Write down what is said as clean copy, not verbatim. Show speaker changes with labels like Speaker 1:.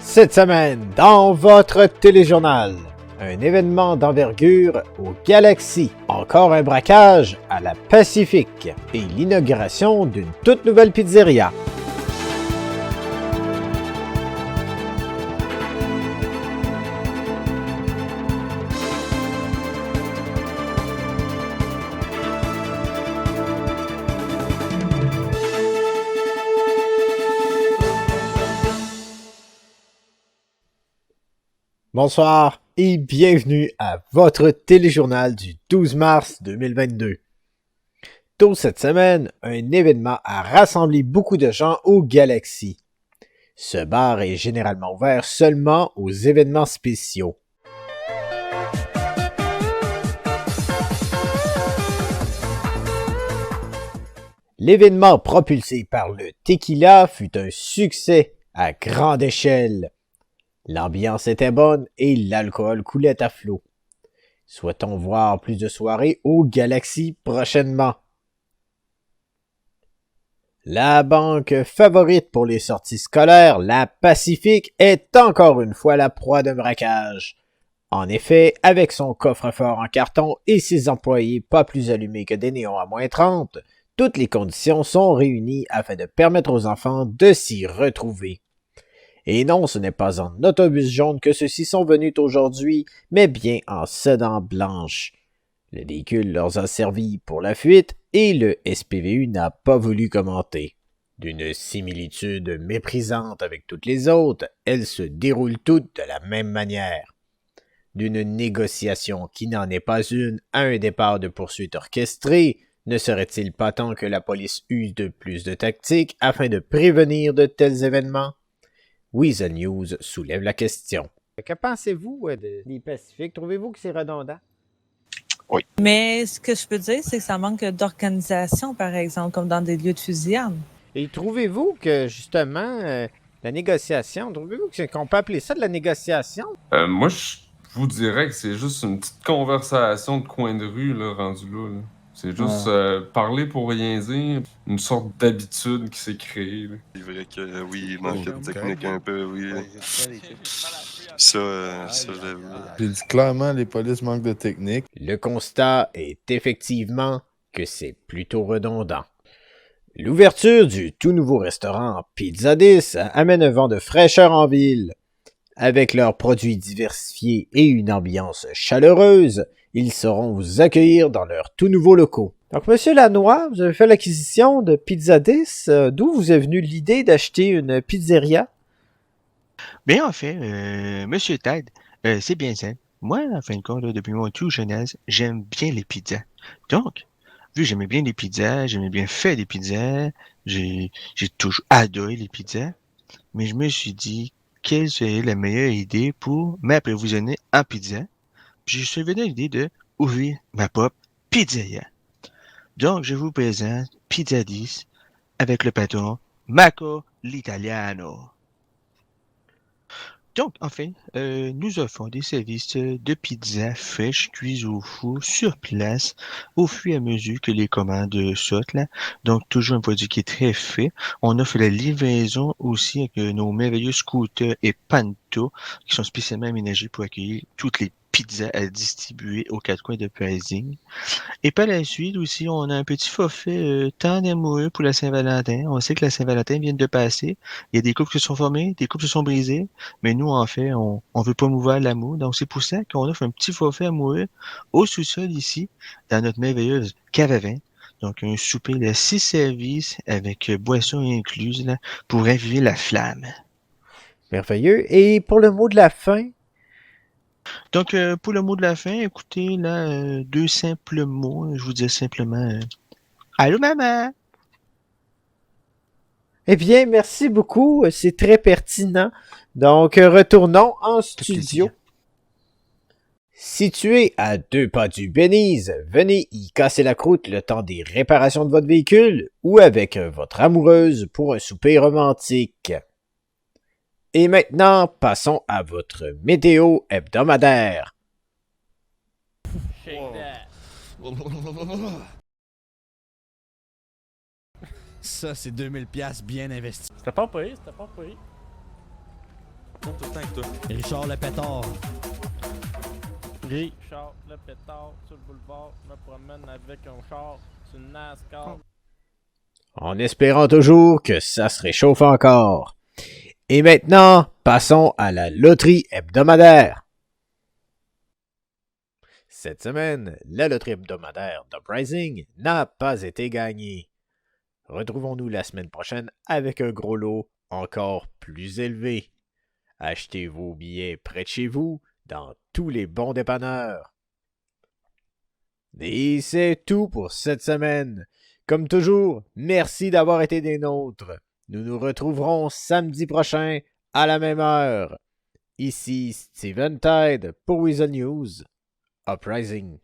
Speaker 1: Cette semaine, dans votre téléjournal, un événement d'envergure aux Galaxies, encore un braquage à la Pacifique et l'inauguration d'une toute nouvelle pizzeria. Bonsoir et bienvenue à votre téléjournal du 12 mars 2022. Tôt cette semaine, un événement a rassemblé beaucoup de gens aux Galaxies. Ce bar est généralement ouvert seulement aux événements spéciaux. L'événement propulsé par le tequila fut un succès à grande échelle. L'ambiance était bonne et l'alcool coulait à flot. Souhaitons voir plus de soirées aux Galaxies prochainement. La banque favorite pour les sorties scolaires, la Pacifique, est encore une fois la proie d'un braquage. En effet, avec son coffre-fort en carton et ses employés pas plus allumés que des néons à moins 30, toutes les conditions sont réunies afin de permettre aux enfants de s'y retrouver. Et non, ce n'est pas en autobus jaune que ceux-ci sont venus aujourd'hui, mais bien en sedan blanche. Le véhicule leur a servi pour la fuite et le SPVU n'a pas voulu commenter. D'une similitude méprisante avec toutes les autres, elles se déroulent toutes de la même manière. D'une négociation qui n'en est pas une à un départ de poursuite orchestré, ne serait-il pas temps que la police use de plus de tactiques afin de prévenir de tels événements? Weasel News soulève la question. Que pensez-vous des Pacifiques? Trouvez-vous que c'est redondant?
Speaker 2: Oui.
Speaker 3: Mais ce que je peux dire, c'est que ça manque d'organisation, par exemple, comme dans des lieux de fusillade.
Speaker 1: Et trouvez-vous que, justement, la négociation, trouvez-vous qu'on peut appeler ça de la négociation?
Speaker 2: Moi, je vous dirais que c'est juste une petite conversation de coin de rue, là, rendu là. C'est juste parler pour rien dire, une sorte d'habitude qui s'est créée. Là.
Speaker 4: C'est vrai que oui, il manque de technique un peu, oui. Ça, j'avoue.
Speaker 5: J'ai dit clairement, les polices manquent de technique.
Speaker 1: Le constat est effectivement que c'est plutôt redondant. L'ouverture du tout nouveau restaurant Pizza 10 amène un vent de fraîcheur en ville. Avec leurs produits diversifiés et une ambiance chaleureuse, ils sauront vous accueillir dans leurs tout nouveaux locaux. Donc, Monsieur Lanois, vous avez fait l'acquisition de Pizza 10. D'où vous est venue l'idée d'acheter une pizzeria?
Speaker 6: Bien, en fait, Monsieur Ted, c'est bien simple. Moi, en fin de compte, là, depuis mon tout jeunesse, j'aime bien les pizzas. Donc, vu que j'aimais bien les pizzas, j'aimais bien faire des pizzas, j'ai toujours adoré les pizzas, mais je me suis dit, quelle serait la meilleure idée pour m'approvisionner en pizza? Puis je suis venu à l'idée de ouvrir ma propre pizzeria. Donc, je vous présente Pizza 10 avec le patron Marco l'Italiano. Donc, enfin, nous offrons des services de pizza fraîche cuites au four sur place au fur et à mesure que les commandes sortent là. Donc, toujours un produit qui est très frais. On offre la livraison aussi avec nos merveilleux scooters et Panto qui sont spécialement aménagés pour accueillir toutes les pizzas à distribuer aux quatre coins de pricing. Et par la suite aussi, on a un petit forfait tant d'amoureux pour la Saint-Valentin. On sait que la Saint-Valentin vient de passer. Il y a des couples qui se sont formés, des couples se sont brisés. Mais nous, en fait, on veut promouvoir l'amour. Donc, c'est pour ça qu'on offre un petit forfait amoureux au sous-sol ici, dans notre merveilleuse cave à vin. Donc, un souper de 6 services avec boissons incluses là, pour raviver la flamme.
Speaker 1: Merveilleux. Et pour le mot de la fin?
Speaker 6: Donc, pour le mot de la fin, écoutez, là, deux simples mots. Je vous dis simplement allô, maman!
Speaker 1: Eh bien, merci beaucoup. C'est très pertinent. Donc, retournons en studio. Situé à 2 pas du Belize, venez y casser la croûte le temps des réparations de votre véhicule ou avec votre amoureuse pour un souper romantique. Et maintenant, passons à votre météo hebdomadaire.
Speaker 7: Ça, c'est 2000$ bien investi.
Speaker 8: C'était pas pire, c'était pas pire.
Speaker 6: tourne tout le temps avec toi.
Speaker 7: Richard le pétard.
Speaker 8: Richard le pétard sur le boulevard. Je me promène avec un char. C'est une NASCAR.
Speaker 1: En espérant toujours que ça se réchauffe encore. Et maintenant, passons à la loterie hebdomadaire. Cette semaine, la loterie hebdomadaire d'Uprising n'a pas été gagnée. Retrouvons-nous la semaine prochaine avec un gros lot encore plus élevé. Achetez vos billets près de chez vous, dans tous les bons dépanneurs. Et c'est tout pour cette semaine. Comme toujours, merci d'avoir été des nôtres. Nous nous retrouverons samedi prochain à la même heure. Ici Steven Tide pour Weasel News. Uprising.